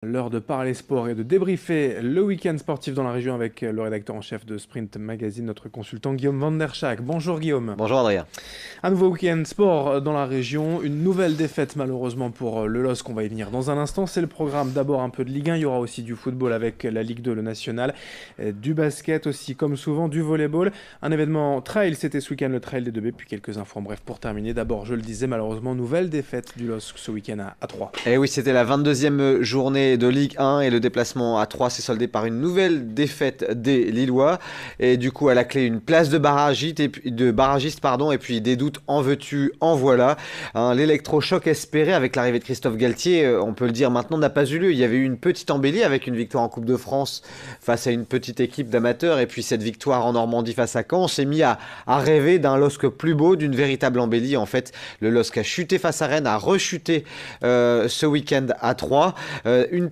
L'heure de parler sport et de débriefer le week-end sportif dans la région avec le rédacteur en chef de Sprint Magazine, notre consultant Guillaume Van der Schaak. Bonjour Guillaume. Bonjour Adrien. Un nouveau week-end sport dans la région, une nouvelle défaite malheureusement pour le LOSC, on va y venir dans un instant. C'est le programme d'abord un peu de Ligue 1, il y aura aussi du football avec la Ligue 2, le national, du basket aussi comme souvent, du volleyball. Un événement trail, c'était ce week-end le trail des 2B, puis quelques infos en bref pour terminer. D'abord, je le disais, malheureusement, nouvelle défaite du LOSC ce week-end à 3. Et oui, c'était la 22e journée de Ligue 1 et le déplacement à 3 s'est soldé par une nouvelle défaite des Lillois. Et du coup, à la clé, une place de barragiste et puis des doutes en veux-tu, en voilà. L'électrochoc espéré avec l'arrivée de Christophe Galtier, on peut le dire maintenant, n'a pas eu lieu. Il y avait eu une petite embellie avec une victoire en Coupe de France face à une petite équipe d'amateurs et puis cette victoire en Normandie face à Caen. On s'est mis à rêver d'un LOSC plus beau, d'une véritable embellie. En fait, le LOSC a chuté face à Rennes, a rechuté ce week-end à 3.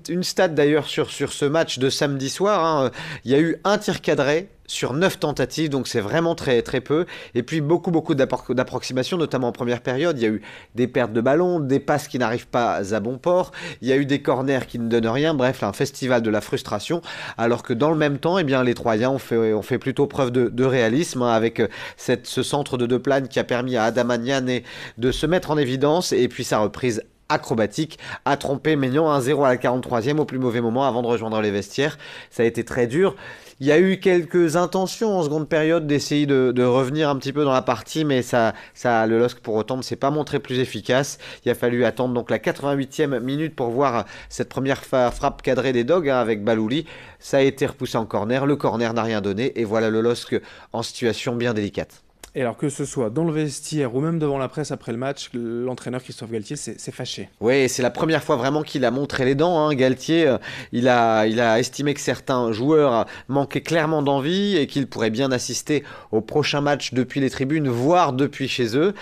Une stat d'ailleurs sur ce match de samedi soir, il y a eu un tir cadré sur 9 tentatives, donc c'est vraiment très, très peu. Et puis beaucoup d'approximations, notamment en première période. Il y a eu des pertes de ballon, des passes qui n'arrivent pas à bon port. Il y a eu des corners qui ne donnent rien. Bref, un festival de la frustration. Alors que dans le même temps, eh bien, les Troyens ont fait plutôt preuve de réalisme avec ce centre de Deplane qui a permis à Adam Niane de se mettre en évidence. Et puis sa reprise acrobatique, a trompé Maignan 1-0 à la 43e au plus mauvais moment avant de rejoindre les vestiaires. Ça a été très dur. Il y a eu quelques intentions en seconde période d'essayer de revenir un petit peu dans la partie, mais le LOSC pour autant ne s'est pas montré plus efficace. Il a fallu attendre donc la 88e minute pour voir cette première frappe cadrée des Dogs avec Balouli. Ça a été repoussé en corner, le corner n'a rien donné et voilà le LOSC en situation bien délicate. Et alors que ce soit dans le vestiaire ou même devant la presse après le match, l'entraîneur Christophe Galtier s'est fâché. Oui, c'est la première fois vraiment qu'il a montré les dents. Galtier, il a estimé que certains joueurs manquaient clairement d'envie et qu'ils pourraient bien assister au prochain match depuis les tribunes, voire depuis chez eux.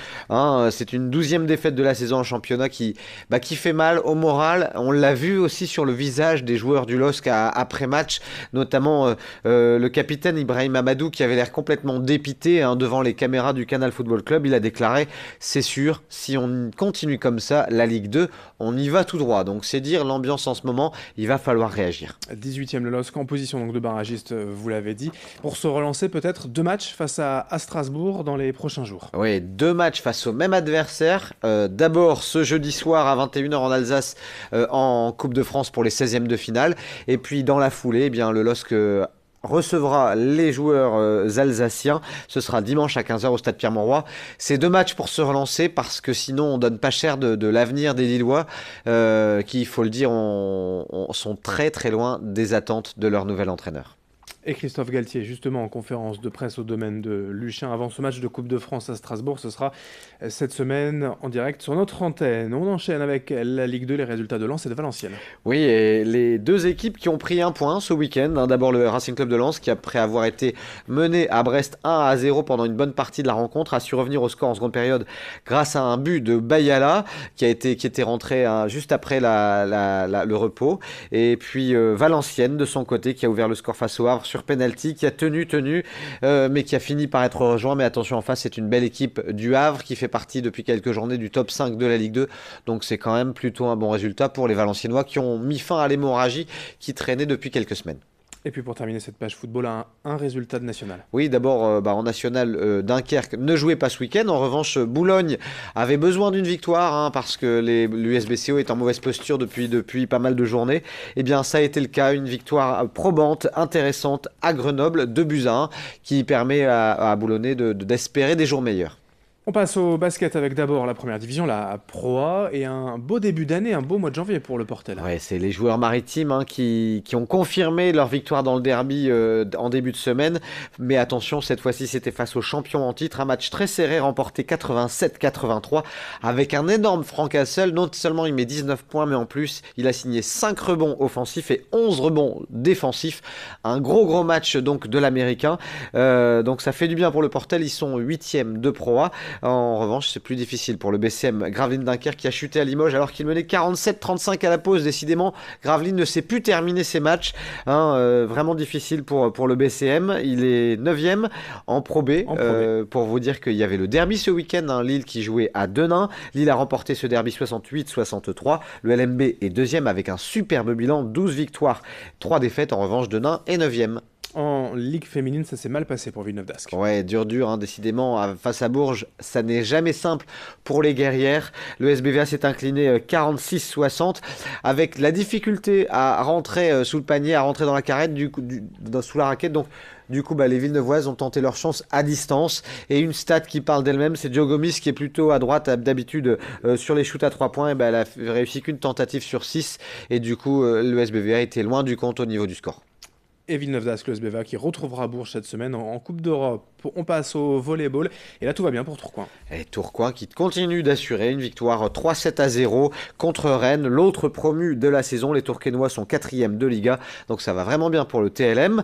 C'est une 12e défaite de la saison en championnat qui fait mal au moral. On l'a vu aussi sur le visage des joueurs du LOSC après match, notamment le capitaine Ibrahim Amadou qui avait l'air complètement dépité devant les caméras du Canal Football Club. Il a déclaré: c'est sûr, si on continue comme ça, la Ligue 2, on y va tout droit. Donc c'est dire l'ambiance en ce moment, il va falloir réagir. 18e le LOSC en position donc de barragiste, vous l'avez dit. Pour se relancer, peut-être 2 matchs face à Strasbourg dans les prochains jours. Oui, 2 matchs face au même adversaire. D'abord ce jeudi soir à 21h en Alsace en Coupe de France pour les 16e de finale. Et puis dans la foulée, eh bien, le LOSC recevra les joueurs alsaciens. Ce sera dimanche à 15h au stade Pierre-Mauroy. C'est 2 matchs pour se relancer parce que sinon on donne pas cher de l'avenir des Lillois qui, il faut le dire, sont très très loin des attentes de leur nouvel entraîneur. Et Christophe Galtier, justement, en conférence de presse au domaine de Luchin, avant ce match de Coupe de France à Strasbourg, ce sera cette semaine en direct sur notre antenne. On enchaîne avec la Ligue 2, les résultats de Lens et de Valenciennes. Oui, et les 2 équipes qui ont pris un point ce week-end. D'abord le Racing Club de Lens qui, après avoir été mené à Brest 1-0 pendant une bonne partie de la rencontre, a su revenir au score en seconde période grâce à un but de Bayala qui était rentré juste après le repos. Et puis Valenciennes de son côté qui a ouvert le score face au Havre sur penalty, qui a tenu, mais qui a fini par être rejoint. Mais attention, en face, c'est une belle équipe du Havre qui fait partie depuis quelques journées du top 5 de la Ligue 2. Donc c'est quand même plutôt un bon résultat pour les Valenciennois qui ont mis fin à l'hémorragie qui traînait depuis quelques semaines. Et puis pour terminer cette page football, un résultat de national. Oui, d'abord en national, Dunkerque ne jouait pas ce week-end. En revanche, Boulogne avait besoin d'une victoire parce que l'USBCO est en mauvaise posture depuis pas mal de journées. Eh bien, ça a été le cas. Une victoire probante, intéressante à Grenoble, 2-1, qui permet à Boulonnais d'espérer des jours meilleurs. On passe au basket avec d'abord la première division, la Pro A, et un beau début d'année, un beau mois de janvier pour le Portel. Ouais, c'est les joueurs maritimes qui ont confirmé leur victoire dans le derby en début de semaine. Mais attention, cette fois-ci, c'était face aux champions en titre. Un match très serré, remporté 87-83, avec un énorme Frank Hassel. Non seulement il met 19 points, mais en plus, il a signé 5 rebonds offensifs et 11 rebonds défensifs. Un gros match donc de l'Américain. Donc ça fait du bien pour le Portel. Ils sont 8e de Pro A. En revanche, c'est plus difficile pour le BCM Gravelines Dunkerque qui a chuté à Limoges alors qu'il menait 47-35 à la pause. Décidément, Gravelines ne sait plus terminer ses matchs. Vraiment difficile pour le BCM. Il est 9e en Pro B. Pour vous dire qu'il y avait le derby ce week-end, Lille qui jouait à Denain. Lille a remporté ce derby 68-63. Le LMB est 2e avec un superbe bilan, 12 victoires, 3 défaites. En revanche, Denain est 9e. En Ligue féminine, ça s'est mal passé pour Villeneuve d'Ascq. Ouais, dur, décidément. Face à Bourges, ça n'est jamais simple pour les guerrières. Le SBVA s'est incliné 46-60 avec la difficulté à rentrer sous le panier, à rentrer dans la carrette, sous la raquette. Donc, du coup, les Villeneuvoises ont tenté leur chance à distance. Et une stat qui parle d'elle-même, c'est Dio Gomis qui est plutôt à droite d'habitude sur les shoots à 3 points. Et elle a réussi qu'une tentative sur 6. Et du coup, le SBVA était loin du compte au niveau du score. Et Villeneuve d'Ascq, le SBVA qui retrouvera Bourges cette semaine en Coupe d'Europe. On passe au volleyball et là tout va bien pour Tourcoing. Et Tourcoing qui continue d'assurer une victoire 3-7-0 contre Rennes, l'autre promu de la saison. Les Tourquenois sont 4e de Liga, donc ça va vraiment bien pour le TLM.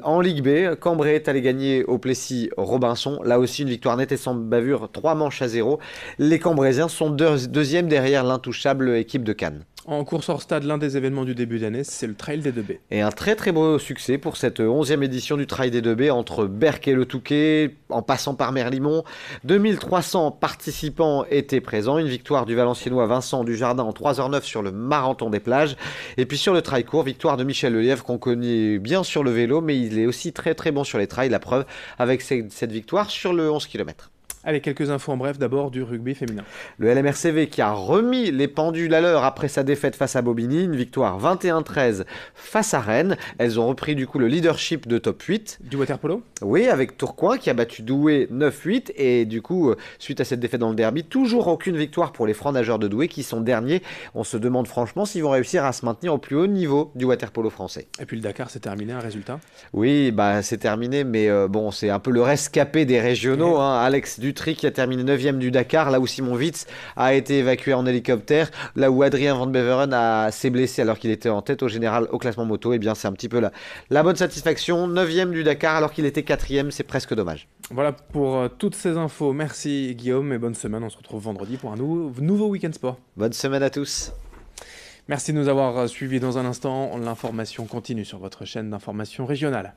En Ligue B, Cambrai est allé gagner au Plessis Robinson. Là aussi une victoire nette et sans bavure, 3-0. Les Cambraisiens sont deuxième derrière l'intouchable équipe de Cannes. En course hors stade, l'un des événements du début d'année, c'est le Trail des 2B. Et un très très beau succès pour cette 11e édition du Trail des 2B entre Berck et le Touquet, en passant par Merlimont. 2300 participants étaient présents. Une victoire du Valenciennois Vincent Dujardin en 3h09 sur le Marathon des Plages. Et puis sur le trail court, victoire de Michel Lelièvre qu'on connaît bien sur le vélo, mais il est aussi très très bon sur les trails. La preuve avec cette victoire sur le 11 km. Allez, quelques infos en bref, d'abord du rugby féminin. Le LMRCV qui a remis les pendules à l'heure après sa défaite face à Bobigny, une victoire 21-13 face à Rennes. Elles ont repris du coup le leadership de top 8. Du waterpolo ? Oui, avec Tourcoing qui a battu Douai 9-8 et du coup, suite à cette défaite dans le derby, toujours aucune victoire pour les francs nageurs de Douai qui sont derniers. On se demande franchement s'ils vont réussir à se maintenir au plus haut niveau du waterpolo français. Et puis le Dakar, c'est terminé, un résultat ? Oui, c'est terminé, mais bon, c'est un peu le rescapé des régionaux. Alex Dutry qui a terminé 9e du Dakar, là où Simon Witz a été évacué en hélicoptère, là où Adrien Van Beveren s'est blessé alors qu'il était en tête au général au classement moto. Et bien c'est un petit peu la bonne satisfaction. 9e du Dakar alors qu'il était 4e, c'est presque dommage. Voilà pour toutes ces infos. Merci Guillaume et bonne semaine. On se retrouve vendredi pour un nouveau Week-end Sport. Bonne semaine à tous. Merci de nous avoir suivis. Dans un instant, l'information continue sur votre chaîne d'information régionale.